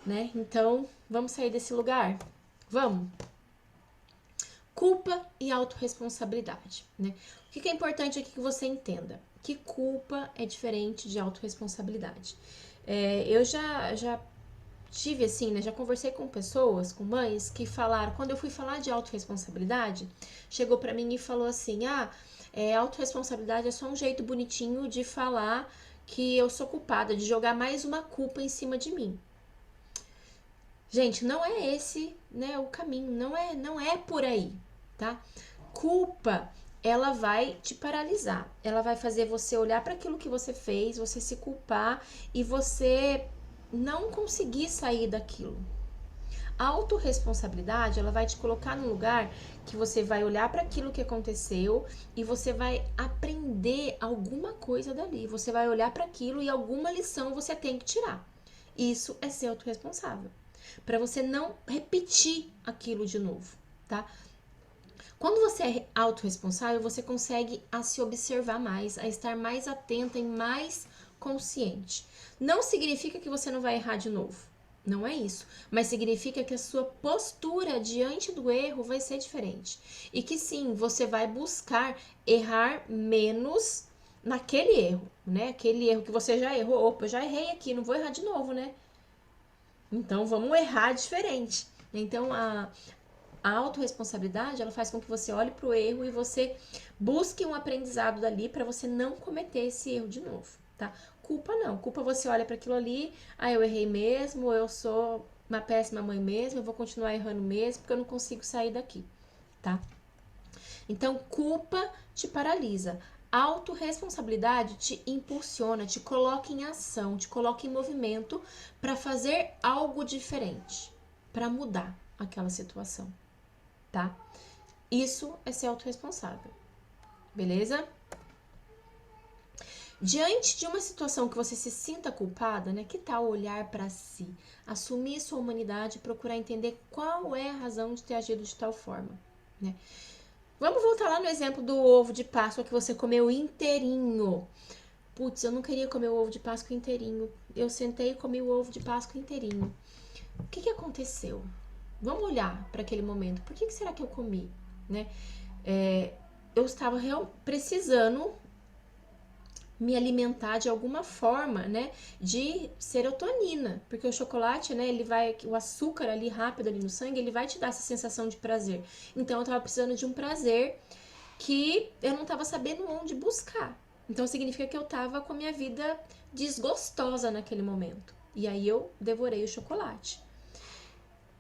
né? Então, vamos sair desse lugar? Vamos? Culpa e autorresponsabilidade, né? O que é importante aqui que você entenda? Que culpa é diferente de autorresponsabilidade. Eu já tive assim, né? Já conversei com pessoas, com mães, que falaram, quando eu fui falar de autorresponsabilidade, chegou pra mim e falou assim: autorresponsabilidade é só um jeito bonitinho de falar que eu sou culpada, de jogar mais uma culpa em cima de mim. Gente, não é esse, né, o caminho, não é por aí, tá? Culpa, ela vai te paralisar. Ela vai fazer você olhar para aquilo que você fez, você se culpar e você não conseguir sair daquilo. A autorresponsabilidade, ela vai te colocar num lugar que você vai olhar para aquilo que aconteceu e você vai aprender alguma coisa dali. Você vai olhar para aquilo e alguma lição você tem que tirar. Isso é ser autorresponsável. Para você não repetir aquilo de novo, tá? Quando você é autorresponsável, você consegue a se observar mais, a estar mais atenta e mais consciente. Não significa que você não vai errar de novo. Não é isso. Mas significa que a sua postura diante do erro vai ser diferente. E que sim, você vai buscar errar menos naquele erro, né? Aquele erro que você já errou. Opa, eu já errei aqui, não vou errar de novo, né? Então vamos errar diferente. Então a autorresponsabilidade, ela faz com que você olhe para o erro e você busque um aprendizado dali para você não cometer esse erro de novo, tá? Culpa não. Culpa você olha para aquilo ali, eu errei mesmo, eu sou uma péssima mãe mesmo, eu vou continuar errando mesmo porque eu não consigo sair daqui, tá? Então, culpa te paralisa. Autorresponsabilidade te impulsiona, te coloca em ação, te coloca em movimento para fazer algo diferente, para mudar aquela situação, tá? Isso é ser autorresponsável, beleza? Diante de uma situação que você se sinta culpada, né? Que tal olhar para si, assumir sua humanidade e procurar entender qual é a razão de ter agido de tal forma, né? Vamos voltar lá no exemplo do ovo de Páscoa que você comeu inteirinho. Putz, eu não queria comer o ovo de Páscoa inteirinho. Eu sentei e comi o ovo de Páscoa inteirinho. O que aconteceu? Vamos olhar para aquele momento. Por que será que eu comi, né? Eu estava precisando me alimentar de alguma forma, né, de serotonina, porque o chocolate, né, o açúcar ali rápido ali no sangue, ele vai te dar essa sensação de prazer. Então eu tava precisando de um prazer que eu não tava sabendo onde buscar. Então significa que eu tava com a minha vida desgostosa naquele momento. E aí eu devorei o chocolate.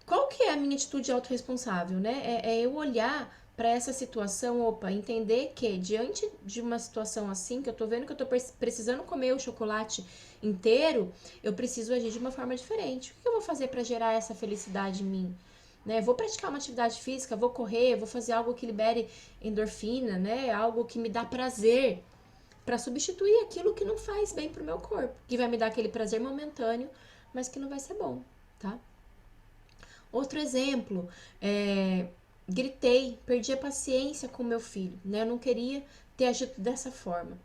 Qual que é a minha atitude autorresponsável, né? É eu olhar para essa situação, entender que diante de uma situação assim, que eu tô vendo que eu tô precisando comer o chocolate inteiro, eu preciso agir de uma forma diferente. O que eu vou fazer para gerar essa felicidade em mim? Né? Vou praticar uma atividade física, vou correr, vou fazer algo que libere endorfina, né? Algo que me dá prazer, para substituir aquilo que não faz bem pro meu corpo, que vai me dar aquele prazer momentâneo, mas que não vai ser bom, tá? Outro exemplo, gritei, perdi a paciência com meu filho, né? Eu não queria ter agido dessa forma.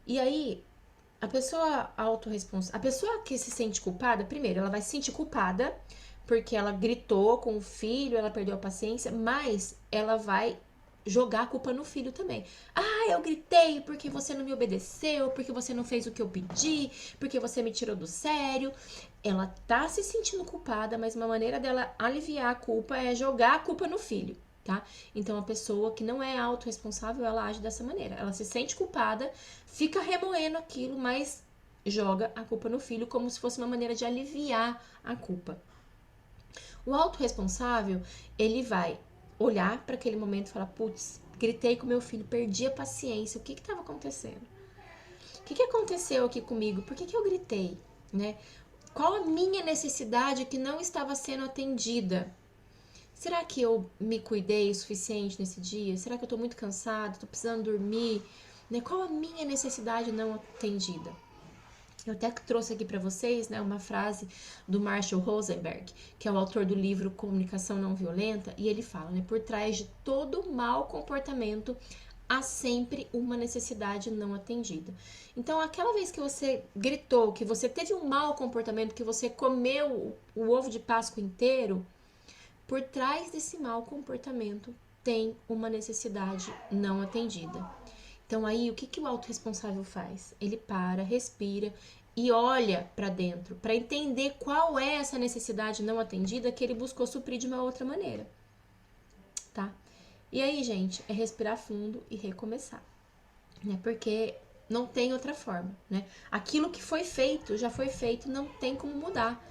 E aí, a pessoa que se sente culpada, primeiro, ela vai se sentir culpada porque ela gritou com o filho, ela perdeu a paciência, mas ela vai jogar a culpa no filho também. Eu gritei porque você não me obedeceu, porque você não fez o que eu pedi, porque você me tirou do sério. Ela tá se sentindo culpada, mas uma maneira dela aliviar a culpa é jogar a culpa no filho, tá? Então a pessoa que não é autorresponsável, ela age dessa maneira. Ela se sente culpada, fica remoendo aquilo, mas joga a culpa no filho como se fosse uma maneira de aliviar a culpa. O autorresponsável, ele vai olhar para aquele momento e falar: putz, gritei com meu filho, perdi a paciência, o que estava acontecendo? O que aconteceu aqui comigo? Por que eu gritei, né? Qual a minha necessidade que não estava sendo atendida? Será que eu me cuidei o suficiente nesse dia? Será que eu tô muito cansada? Tô precisando dormir? Né? Qual a minha necessidade não atendida? Eu até trouxe aqui para vocês, né, uma frase do Marshall Rosenberg, que é o autor do livro Comunicação Não Violenta, e ele fala, né, por trás de todo mau comportamento há sempre uma necessidade não atendida. Então, aquela vez que você gritou, que você teve um mau comportamento, que você comeu o ovo de Páscoa inteiro, por trás desse mau comportamento tem uma necessidade não atendida. Então, aí, o que o autorresponsável faz? Ele para, respira e olha para dentro, para entender qual é essa necessidade não atendida que ele buscou suprir de uma outra maneira, tá? E aí, gente, é respirar fundo e recomeçar, né? Porque não tem outra forma, né? Aquilo que foi feito, já foi feito, não tem como mudar.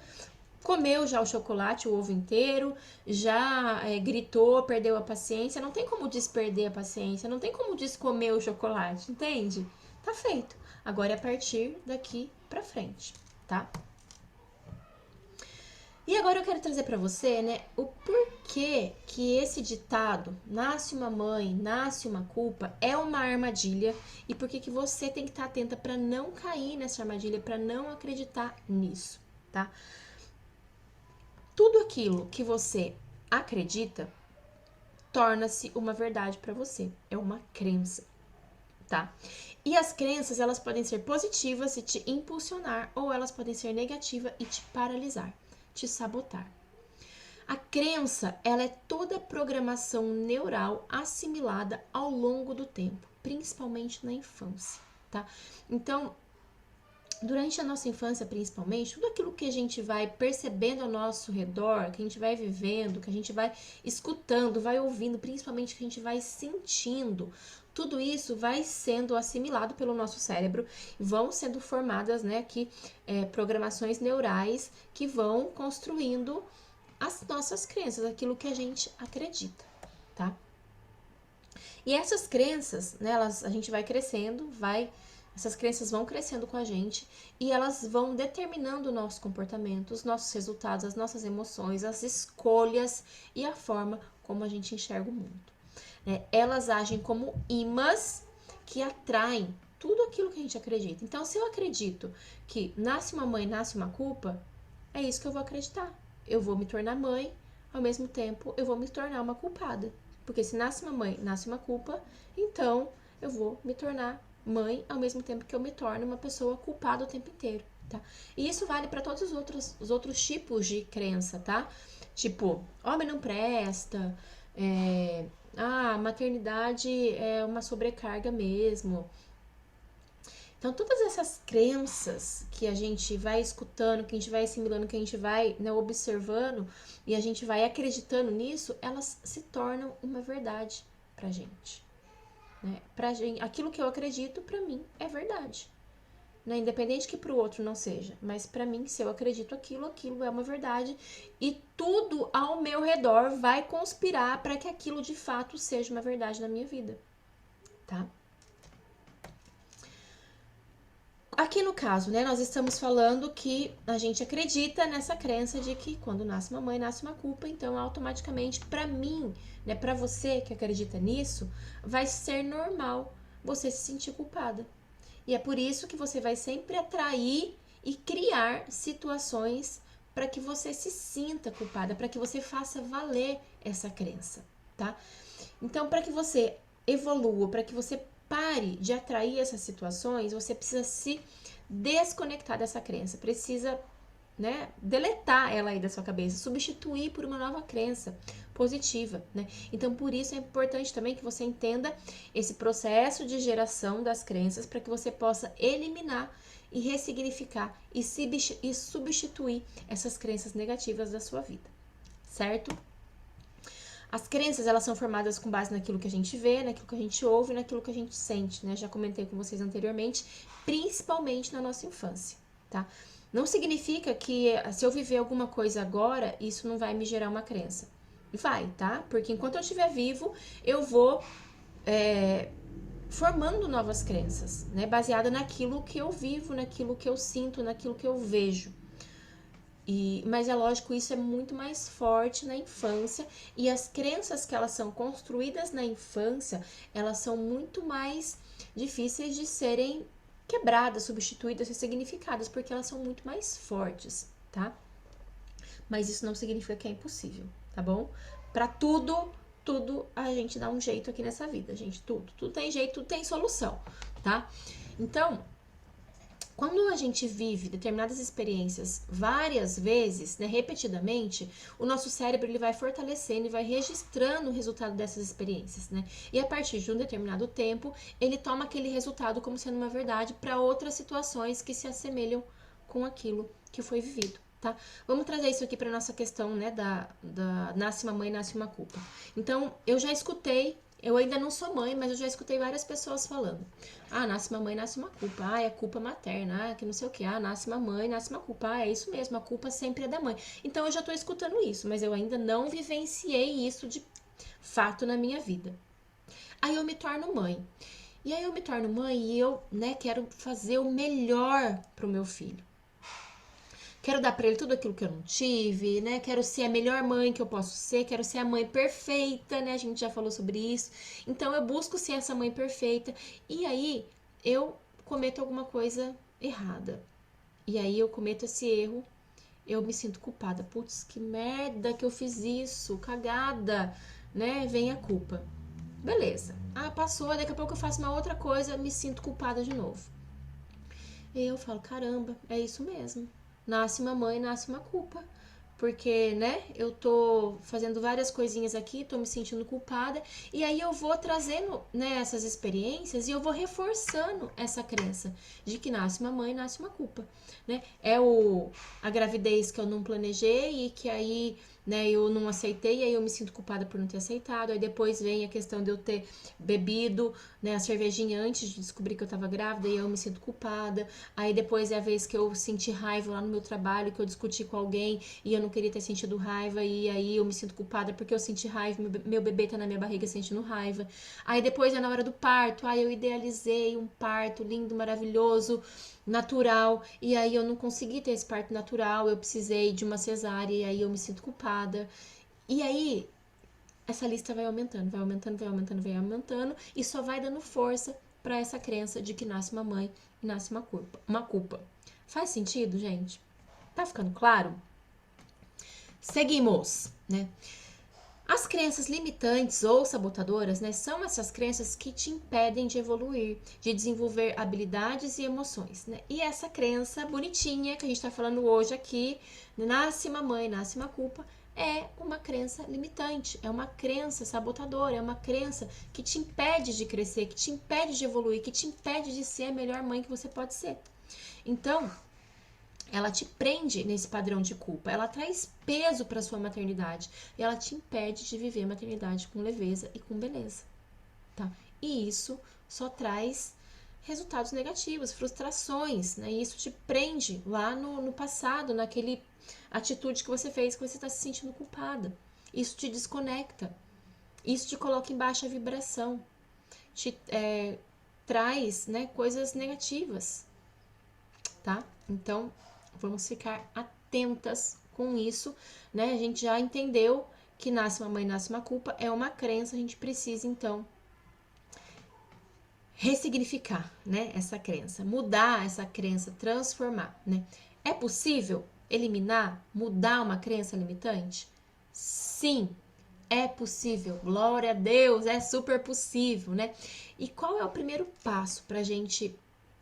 Comeu já o chocolate, o ovo inteiro, já gritou, perdeu a paciência, não tem como desperder a paciência, não tem como descomer o chocolate, entende? Tá feito. Agora é a partir daqui pra frente, tá? E agora eu quero trazer para você, né, o porquê que esse ditado, nasce uma mãe, nasce uma culpa, é uma armadilha e por que você tem que estar atenta para não cair nessa armadilha, para não acreditar nisso, tá? Tudo aquilo que você acredita torna-se uma verdade para você, é uma crença, tá? E as crenças, elas podem ser positivas e te impulsionar, ou elas podem ser negativas e te paralisar, te sabotar. A crença, ela é toda programação neural assimilada ao longo do tempo, principalmente na infância, tá? Então, durante a nossa infância, principalmente, tudo aquilo que a gente vai percebendo ao nosso redor, que a gente vai vivendo, que a gente vai escutando, vai ouvindo, principalmente que a gente vai sentindo, tudo isso vai sendo assimilado pelo nosso cérebro, vão sendo formadas, né, aqui, programações neurais que vão construindo as nossas crenças, aquilo que a gente acredita, tá? E essas crenças, né, a gente vai crescendo, essas crenças vão crescendo com a gente e elas vão determinando o nosso comportamento, os nossos resultados, as nossas emoções, as escolhas e a forma como a gente enxerga o mundo. Elas agem como imãs que atraem tudo aquilo que a gente acredita. Então, se eu acredito que nasce uma mãe, nasce uma culpa, é isso que eu vou acreditar. Eu vou me tornar mãe, ao mesmo tempo eu vou me tornar uma culpada. Porque se nasce uma mãe, nasce uma culpa, então eu vou me tornar mãe ao mesmo tempo que eu me torno uma pessoa culpada o tempo inteiro, tá? E isso vale para todos os outros tipos de crença, tá? Tipo, homem não presta, maternidade é uma sobrecarga mesmo. Então, todas essas crenças que a gente vai escutando, que a gente vai assimilando, que a gente vai, né, observando e a gente vai acreditando nisso, elas se tornam uma verdade pra gente. Né? Pra gente, aquilo que eu acredito, pra mim, é verdade. Né? Independente que pro outro não seja. Mas pra mim, se eu acredito aquilo é uma verdade. E tudo ao meu redor vai conspirar para que aquilo de fato seja uma verdade na minha vida. Tá? Aqui no caso, né, nós estamos falando que a gente acredita nessa crença de que quando nasce uma mãe, nasce uma culpa, então automaticamente, para mim, né, para você que acredita nisso, vai ser normal você se sentir culpada. E é por isso que você vai sempre atrair e criar situações para que você se sinta culpada, para que você faça valer essa crença, tá? Então, para que você evolua, para que você pare de atrair essas situações, você precisa se desconectar dessa crença, precisa, né, deletar ela aí da sua cabeça, substituir por uma nova crença positiva, né? Então, por isso é importante também que você entenda esse processo de geração das crenças para que você possa eliminar e ressignificar e substituir essas crenças negativas da sua vida, certo? As crenças, elas são formadas com base naquilo que a gente vê, naquilo que a gente ouve, naquilo que a gente sente, né? Já comentei com vocês anteriormente, principalmente na nossa infância, tá? Não significa que se eu viver alguma coisa agora, isso não vai me gerar uma crença. Vai, tá? Porque enquanto eu estiver vivo, eu vou formando novas crenças, né? Baseada naquilo que eu vivo, naquilo que eu sinto, naquilo que eu vejo. Mas é lógico, isso é muito mais forte na infância e as crenças que elas são construídas na infância, elas são muito mais difíceis de serem quebradas, substituídas, ressignificadas, porque elas são muito mais fortes, tá? Mas isso não significa que é impossível, tá bom? Para tudo tudo a gente dá um jeito aqui nessa vida, gente. Tudo tem jeito, tudo tem solução, tá? Então, quando a gente vive determinadas experiências várias vezes, né, repetidamente, o nosso cérebro ele vai fortalecendo e vai registrando o resultado dessas experiências, né? E a partir de um determinado tempo, ele toma aquele resultado como sendo uma verdade para outras situações que se assemelham com aquilo que foi vivido, tá? Vamos trazer isso aqui para nossa questão, né, da nasce uma mãe, nasce uma culpa. Então, eu já escutei. Eu ainda não sou mãe, mas eu já escutei várias pessoas falando. Ah, nasce uma mãe, nasce uma culpa. Ah, é culpa materna. Ah, que não sei o que. Ah, nasce uma mãe, nasce uma culpa. Ah, é isso mesmo, a culpa sempre é da mãe. Então eu já tô escutando isso, mas eu ainda não vivenciei isso de fato na minha vida. Aí eu me torno mãe. E aí eu me torno mãe e eu, né, quero fazer o melhor pro meu filho. Quero dar para ele tudo aquilo que eu não tive, né? Quero ser a melhor mãe que eu posso ser, quero ser a mãe perfeita, né? A gente já falou sobre isso. Então eu busco ser essa mãe perfeita e aí eu cometo alguma coisa errada. E aí eu cometo esse erro, eu me sinto culpada. Putz, que merda que eu fiz isso, cagada, né? Vem a culpa. Beleza. Ah, passou, daqui a pouco eu faço uma outra coisa, me sinto culpada de novo. E eu falo, caramba, é isso mesmo. Nasce uma mãe, nasce uma culpa. Porque, né, eu tô fazendo várias coisinhas aqui, tô me sentindo culpada. E aí eu vou trazendo, né, essas experiências e eu vou reforçando essa crença de que nasce uma mãe, nasce uma culpa, né? É a gravidez que eu não planejei e que aí, né, eu não aceitei, e aí eu me sinto culpada por não ter aceitado. Aí depois vem a questão de eu ter bebido, né, a cervejinha antes de descobrir que eu tava grávida e eu me sinto culpada. Aí depois é a vez que eu senti raiva lá no meu trabalho, que eu discuti com alguém e eu não queria ter sentido raiva, e aí eu me sinto culpada porque eu senti raiva, meu bebê tá na minha barriga sentindo raiva. Aí depois é na hora do parto, aí eu idealizei um parto lindo, maravilhoso, natural, e aí eu não consegui ter esse parto natural, eu precisei de uma cesárea, e aí eu me sinto culpada. E aí essa lista vai aumentando, vai aumentando, vai aumentando, vai aumentando, e só vai dando força para essa crença de que nasce uma mãe e nasce uma culpa. Uma culpa. Faz sentido, gente? Tá ficando claro? Seguimos, né? As crenças limitantes ou sabotadoras, né, são essas crenças que te impedem de evoluir, de desenvolver habilidades e emoções, né? E essa crença bonitinha que a gente tá falando hoje aqui, nasce uma mãe, nasce uma culpa, é uma crença limitante, é uma crença sabotadora, é uma crença que te impede de crescer, que te impede de evoluir, que te impede de ser a melhor mãe que você pode ser. Então, ela te prende nesse padrão de culpa, ela traz peso para sua maternidade e ela te impede de viver a maternidade com leveza e com beleza, tá? E isso só traz resultados negativos, frustrações, né? E isso te prende lá no passado, naquele atitude que você fez que você está se sentindo culpada. Isso te desconecta, isso te coloca em baixa vibração, te traz, né, coisas negativas, tá? Então, vamos ficar atentas com isso, né? A gente já entendeu que nasce uma mãe, nasce uma culpa, é uma crença, a gente precisa, então, ressignificar, né, essa crença, mudar essa crença, transformar, né? É possível eliminar, mudar uma crença limitante? Sim, é possível. Glória a Deus, é super possível, né? E qual é o primeiro passo para a gente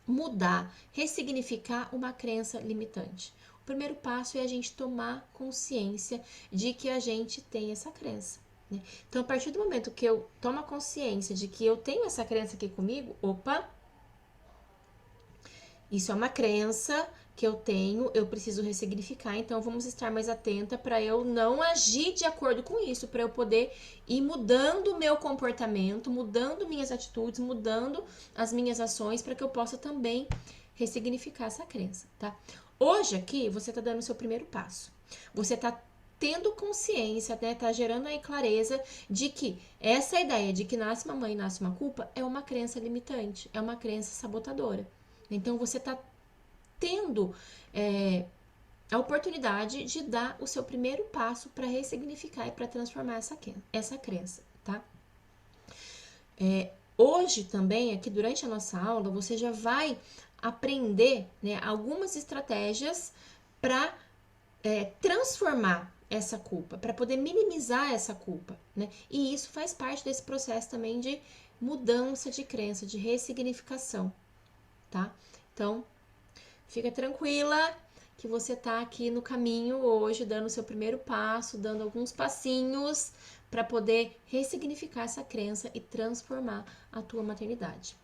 mudar, ressignificar uma crença limitante? O primeiro passo é a gente tomar consciência de que a gente tem essa crença, né? Então, a partir do momento que eu tomo a consciência de que eu tenho essa crença aqui comigo, opa, isso é uma crença que eu tenho, eu preciso ressignificar, então vamos estar mais atenta para eu não agir de acordo com isso, para eu poder ir mudando o meu comportamento, mudando minhas atitudes, mudando as minhas ações, para que eu possa também ressignificar essa crença, tá? Hoje aqui você tá dando o seu primeiro passo. Você tá tendo consciência, né, tá gerando aí clareza de que essa ideia de que nasce uma mãe, nasce uma culpa é uma crença limitante, é uma crença sabotadora. Então você tá tendo a oportunidade de dar o seu primeiro passo para ressignificar e para transformar essa crença, tá? Hoje também, aqui durante a nossa aula, você já vai aprender, né, algumas estratégias para transformar essa culpa, para poder minimizar essa culpa, né? E isso faz parte desse processo também de mudança de crença, de ressignificação, tá? Então, fica tranquila que você tá aqui no caminho hoje, dando o seu primeiro passo, dando alguns passinhos para poder ressignificar essa crença e transformar a tua maternidade.